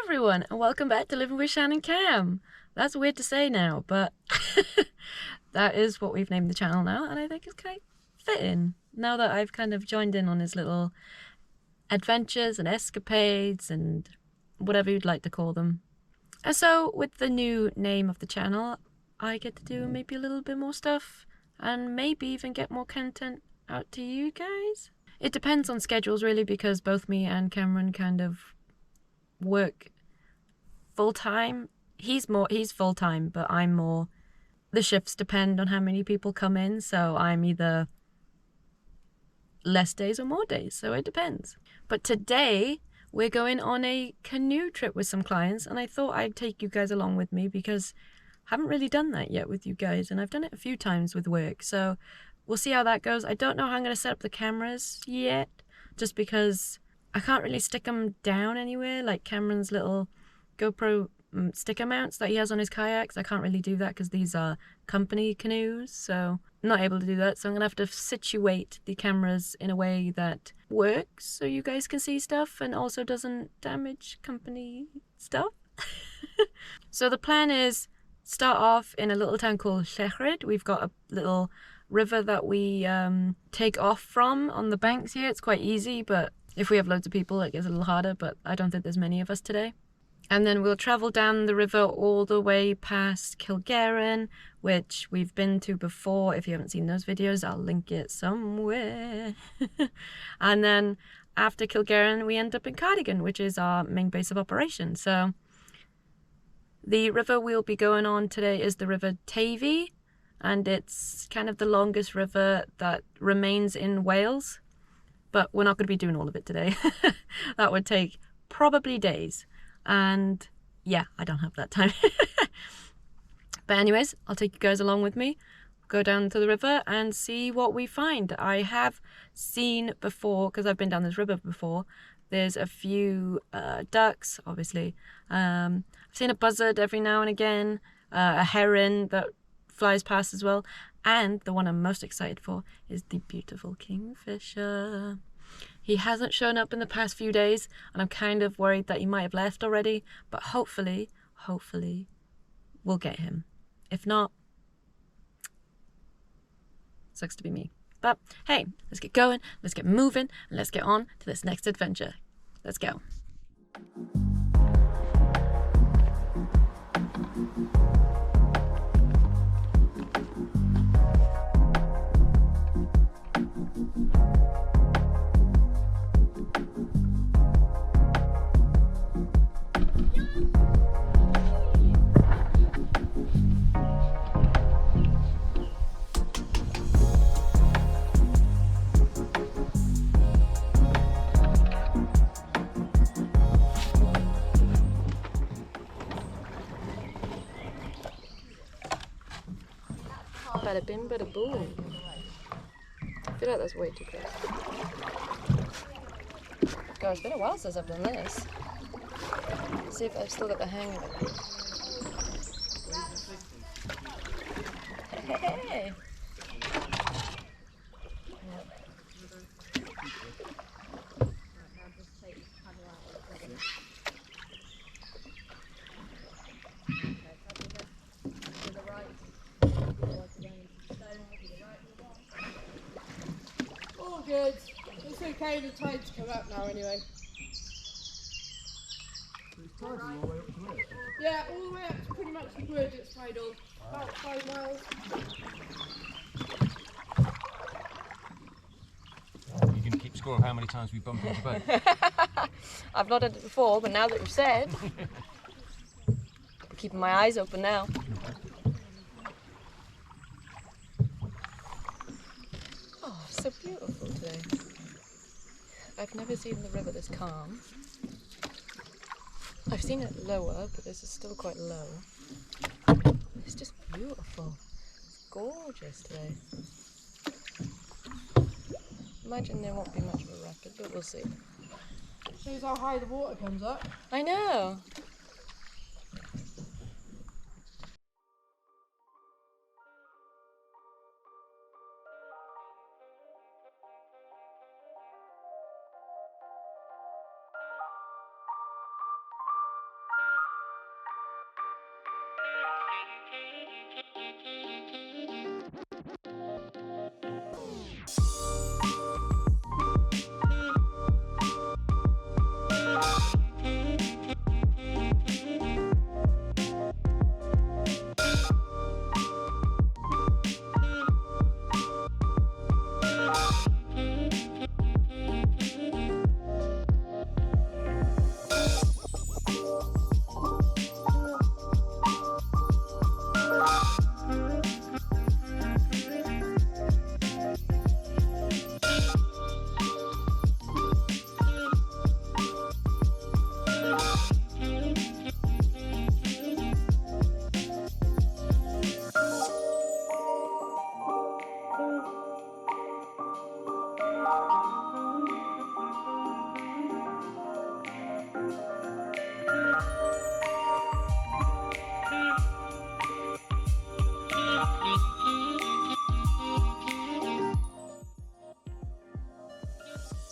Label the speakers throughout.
Speaker 1: everyone, and welcome back to Living with Shan and Cam. That's weird to say now, but that is what we've named the channel now, and I think it's quite fitting now that I've kind of joined in on his little adventures and escapades and whatever you'd like to call them. And so with the new name of the channel, I get to do maybe a little bit more stuff and maybe even get more content out to you guys. It depends on schedules really, because both me and Cameron kind of work full-time. He's full-time, but I'm more, the shifts depend on how many people come in, so I'm either less days or more days, so it depends. But today we're going on a canoe trip with some clients, and I thought I'd take you guys along with me because I haven't really done that yet with you guys, and I've done it a few times with work, so we'll see how that goes. I don't know how I'm going to set up the cameras yet, just because I can't really stick them down anywhere, like Cameron's little GoPro sticker mounts that he has on his kayaks. I can't really do that because these are company canoes, so I'm not able to do that. So I'm going to have to situate the cameras in a way that works so you guys can see stuff and also doesn't damage company stuff. So the plan is start off in a little town called Lleichred. We've got a little river that we take off from on the banks here. It's quite easy, but if we have loads of people it gets a little harder, but I don't think there's many of us today. And then we'll travel down the river all the way past Kilgarran, which we've been to before. If you haven't seen those videos, I'll link it somewhere. And then after Kilgarran we end up in Cardigan, which is our main base of operation. So the river we'll be going on today is the River Teifi, and it's kind of the longest river that remains in Wales, but we're not going to be doing all of it today. That would take probably days, and yeah, I don't have that time. But anyways, I'll take you guys along with me, go down to the river and see what we find. I have seen before, because I've been down this river before, there's a few ducks, obviously. I've seen a buzzard every now and again, a heron that flies past as well, and the one I'm most excited for is the beautiful kingfisher. He hasn't shown up in the past few days, and I'm kind of worried that he might have left already, but hopefully we'll get him. If not, sucks to be me. But hey, let's get going, let's get moving, and let's get on to this next adventure. Let's go. Bada bing, bada boom. I feel like that's way too close. God, it's been a while since I've done this. Let's see if I've still got the hang of it. Hey!
Speaker 2: All good. It's okay, the tide's come up now anyway. Yeah, all the way up to pretty much the wood it's tidal. About 5 miles.
Speaker 3: You can keep score of how many times we bump into boat.
Speaker 1: I've not done it before, but now that you've said, I'm keeping my eyes open now. Oh, it's so beautiful today. I've never seen the river this calm. I've seen it lower, but this is still quite low. It's just beautiful. It's gorgeous today. Imagine there won't be much of a rapid, but we'll see.
Speaker 2: Shows how high the water comes up.
Speaker 1: I know.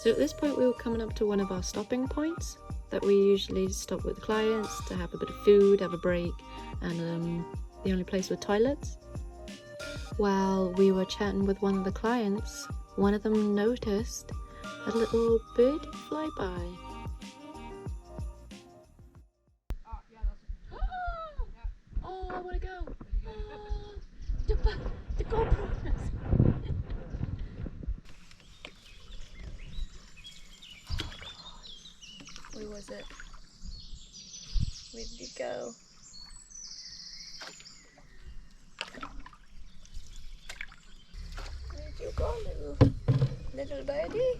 Speaker 1: So at this point we were coming up to one of our stopping points that we usually stop with clients to have a bit of food, have a break, and the only place with toilets. While we were chatting with one of the clients, one of them noticed a little birdie fly by. Oh, I want to go! Oh, the GoPro! Where was it? Where did it go? Where did you go, little birdie?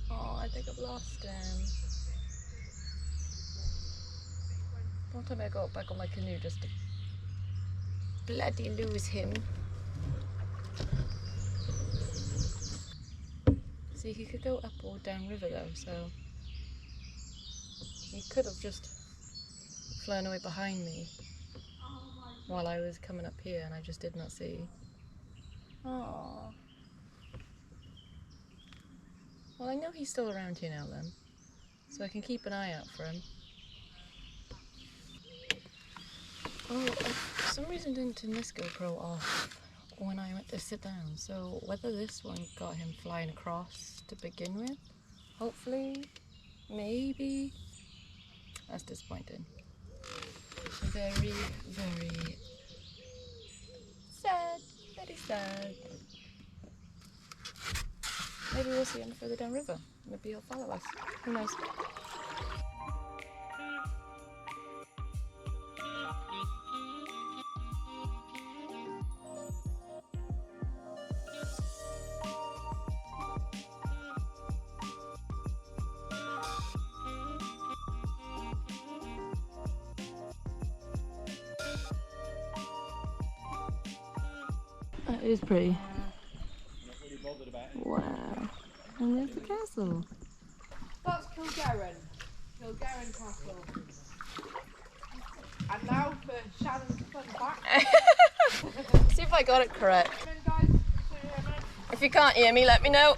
Speaker 1: Oh, I think I've lost him. One time I got back on my canoe just to bloody lose him. See, he could go up or down river though, so he could have just flown away behind me while I was coming up here and I just did not see. Aww. Well, I know he's still around here now then, so I can keep an eye out for him. Oh, for some reason didn't turn this GoPro off when I went to sit down, so whether this one got him flying across to begin with, hopefully, maybe, that's disappointing. Very, very sad, very sad. Maybe we'll see him further downriver, maybe he'll follow us, who knows. That is pretty. Wow. And there's the castle.
Speaker 2: That's Kilgarren Castle. And now for Shannon's fun fact.
Speaker 1: See if I got it correct. If you can't hear me, let me know.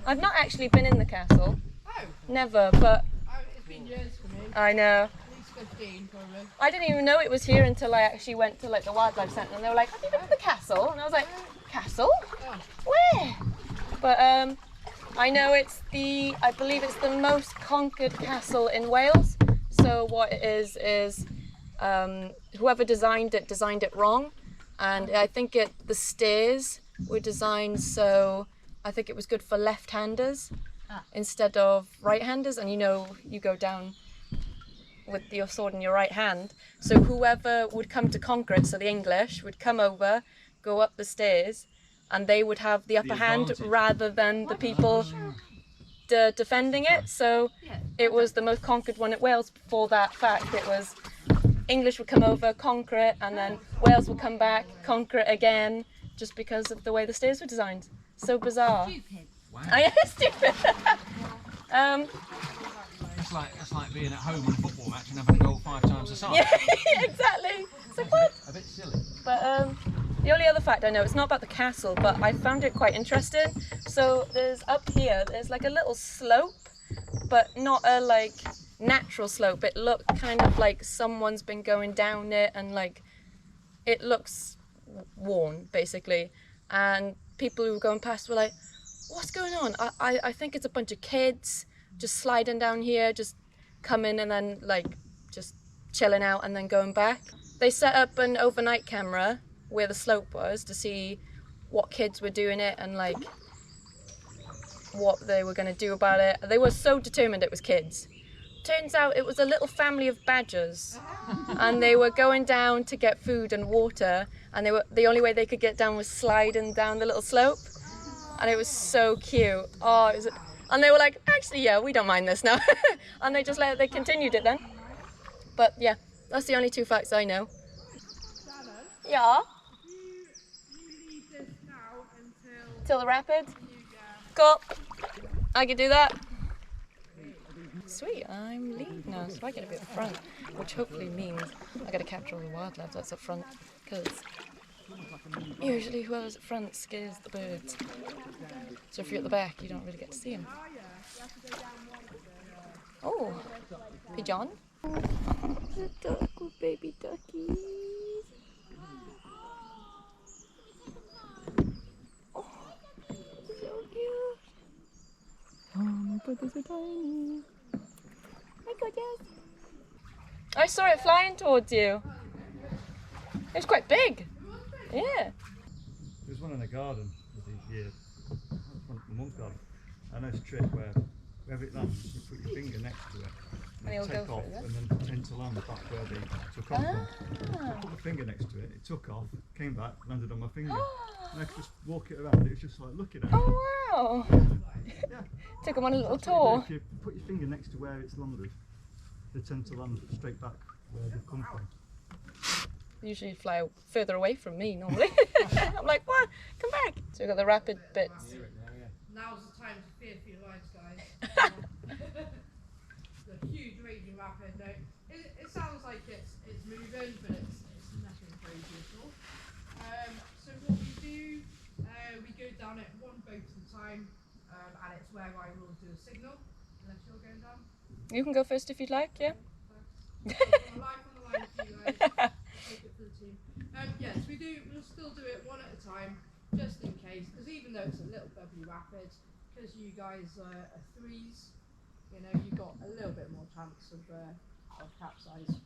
Speaker 1: I've not actually been in the castle.
Speaker 2: Oh.
Speaker 1: Never, but...
Speaker 2: It's been years for me.
Speaker 1: I know.
Speaker 2: At least 15 probably.
Speaker 1: I didn't even know it was here until I actually went to like the wildlife centre and they were like, have you been to the castle? And I was like, castle?
Speaker 2: Oh.
Speaker 1: Where? But I know it's I believe it's the most conquered castle in Wales. So what it is whoever designed it wrong. And I think the stairs were designed so, I think it was good for left-handers instead of right-handers. And you go down with your sword in your right hand. So whoever would come to conquer it, so the English would come over, go up the stairs, and they would have the upper hand rather than the people defending it. So it was the most conquered one at Wales for that fact. It was English would come over, conquer it, and then Wales would come back, conquer it again, just because of the way the stairs were designed. So bizarre.
Speaker 4: Stupid.
Speaker 3: Wow.
Speaker 1: I am stupid.
Speaker 3: That's like being at home on a football match and having a goal 5 times the size.
Speaker 1: Yeah, exactly. So what?
Speaker 3: A bit silly.
Speaker 1: But the only other fact I know, it's not about the castle, but I found it quite interesting. So there's like a little slope, but not a like natural slope. It looked kind of like someone's been going down it, and like it looks worn basically. And people who were going past were like, what's going on? I think it's a bunch of kids just sliding down here, just coming and then like just chilling out and then going back. They set up an overnight camera where the slope was to see what kids were doing it and like what they were going to do about it. They were so determined it was kids. Turns out it was a little family of badgers and they were going down to get food and water, and the only way they could get down was sliding down the little slope, and it was so cute. And they were like, actually, yeah, we don't mind this now. And they continued it then. But yeah, that's the only 2 facts I know.
Speaker 2: Shannon,
Speaker 1: Yeah,
Speaker 2: you leave this now until
Speaker 1: till the rapids.
Speaker 2: you
Speaker 1: Cool. I can do that. Sweet, I'm lead now, so I get a bit front, which hopefully means I get to capture all the wildlife that's up front, because usually whoever's at front scares the birds. So if you're at the back, you don't really get to see them. Oh, pigeon. Little baby duckies. Oh, so cute. Oh, my brothers are tiny. My goodness. I saw it flying towards you. It was quite big. Yeah.
Speaker 4: There's one in the garden with these years. That's one from my mum's garden. I know it's a trick where wherever it lands, you put your finger next to it
Speaker 1: And
Speaker 4: and
Speaker 1: it'll
Speaker 4: take
Speaker 1: go
Speaker 4: off
Speaker 1: for it,
Speaker 4: and then tend to land back where they took off from. I put my finger next to it, it took off, came back, landed on my finger. And I could just walk it around, it was just like looking at it.
Speaker 1: Oh wow.
Speaker 4: Yeah.
Speaker 1: Took them on a little
Speaker 4: That's what you
Speaker 1: tour.
Speaker 4: do. If you put your finger next to where it's landed, they tend to land straight back where they've come from.
Speaker 1: Usually fly further away from me normally. I'm like, what? Come back. So we've got the rapid bits.
Speaker 2: Now's the time to fear for your lives, guys. The huge raging rapid. No, it sounds like it's moving, but it's nothing crazy at all. So what we do, we go down it one boat at a time, and it's where I will do a signal, unless you're going down.
Speaker 1: You can go first if you'd like, yeah?
Speaker 2: On the line for you guys. Take it for the team. Yes, we'll still do it one at a time, just in case, because even though it's a little bubbly rapid, because you guys are threes, you know, you've got a little bit more chance of capsize.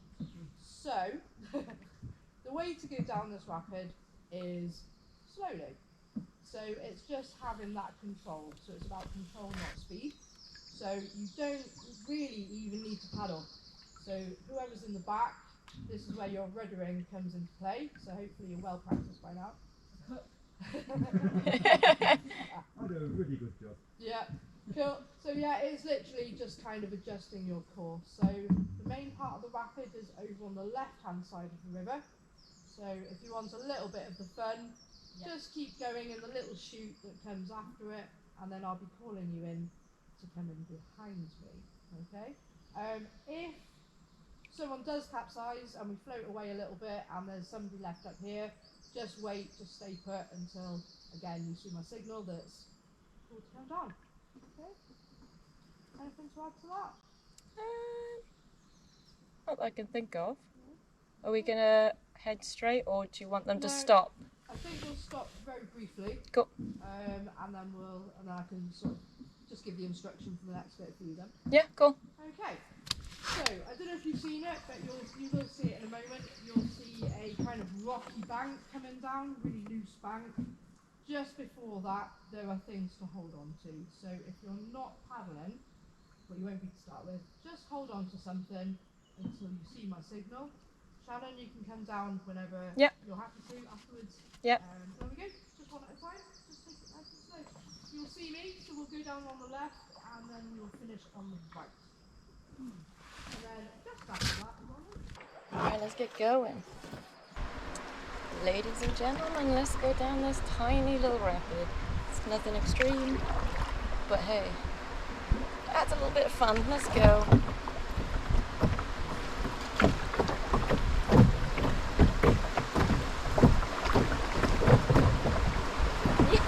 Speaker 2: So, the way to go down this rapid is slowly. So it's just having that control. So it's about control, not speed. So you don't really even need to paddle. So whoever's in the back, this is where your ruddering comes into play. So hopefully you're well practiced by now.
Speaker 4: I do a really good job.
Speaker 2: Yeah, cool. So yeah, it's literally just kind of adjusting your course. So the main part of the rapid is over on the left-hand side of the river. So if you want a little bit of the fun, just keep going in the little chute that comes after it, and then I'll be calling you in to come in behind me. Okay. If someone does capsize and we float away a little bit and there's somebody left up here, just wait, just stay put until, again, you see my signal that's called to come down. Okay? Anything to add to that?
Speaker 1: Not that I can think of. Are we going to head straight or do you want them to
Speaker 2: No.
Speaker 1: stop?
Speaker 2: I think we'll stop very briefly.
Speaker 1: Cool.
Speaker 2: And then I can sort of just give the instruction for the next bit for you then.
Speaker 1: Yeah, cool.
Speaker 2: Okay. So, I don't know if you've seen it, but you will see it in a moment. You'll see a kind of rocky bank coming down, really loose bank. Just before that, there are things to hold on to. So if you're not paddling, well, you won't be to start with, just hold on to something until you see my signal. Shannon, you can come down whenever you're happy to afterwards.
Speaker 1: Yep.
Speaker 2: There we go. Just one at a time. Just take it nice and slow. You'll see me, so we'll go down on the left, and then we'll finish on the right. And then just after that,
Speaker 1: Alright, let's get going. Ladies and gentlemen, let's go down this tiny little rapid. It's nothing extreme, but hey, that's a little bit of fun. Let's go.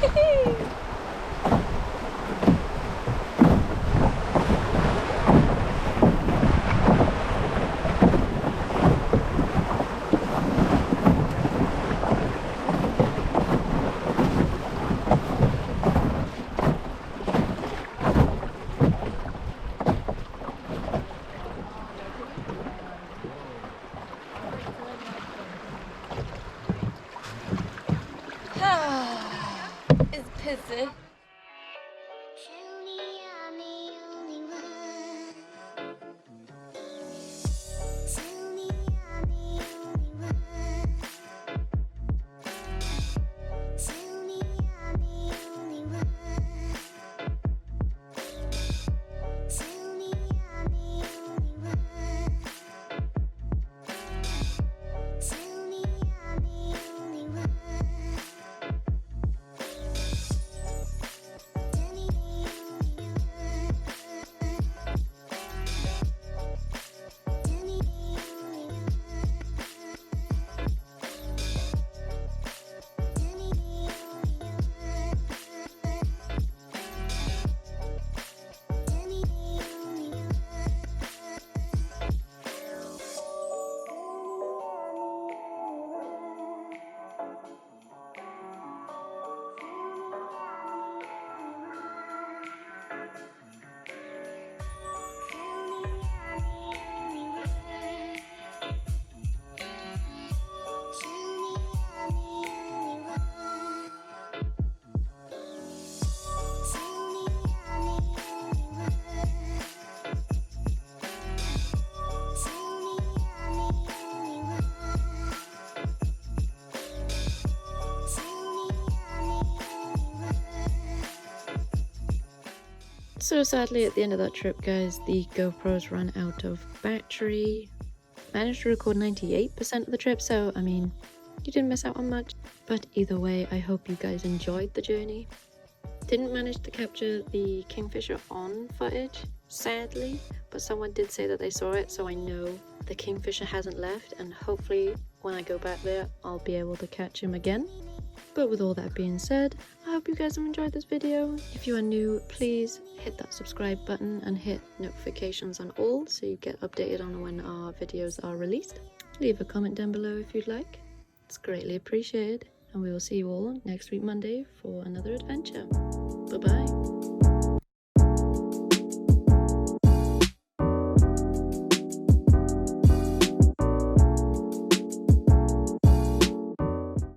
Speaker 1: Yay! It's pissy.
Speaker 5: Tell me I'm the only one. Tell me I'm the only one. Tell me I'm the only one. Tell me I'm the only one. Tell me I'm the only one.
Speaker 1: So sadly at the end of that trip, guys, the GoPros ran out of battery. Managed to record 98% of the trip, so I mean, you didn't miss out on much. But either way, I hope you guys enjoyed the journey. Didn't manage to capture the kingfisher on footage, sadly, but someone did say that they saw it, so I know the kingfisher hasn't left, and hopefully when I go back there, I'll be able to catch him again. But with all that being said, I hope you guys have enjoyed this video. If you are new, please hit that subscribe button and hit notifications on all so you get updated on when our videos are released. Leave a comment down below if you'd like. It's greatly appreciated, and we will see you all next week Monday for another adventure. Bye bye.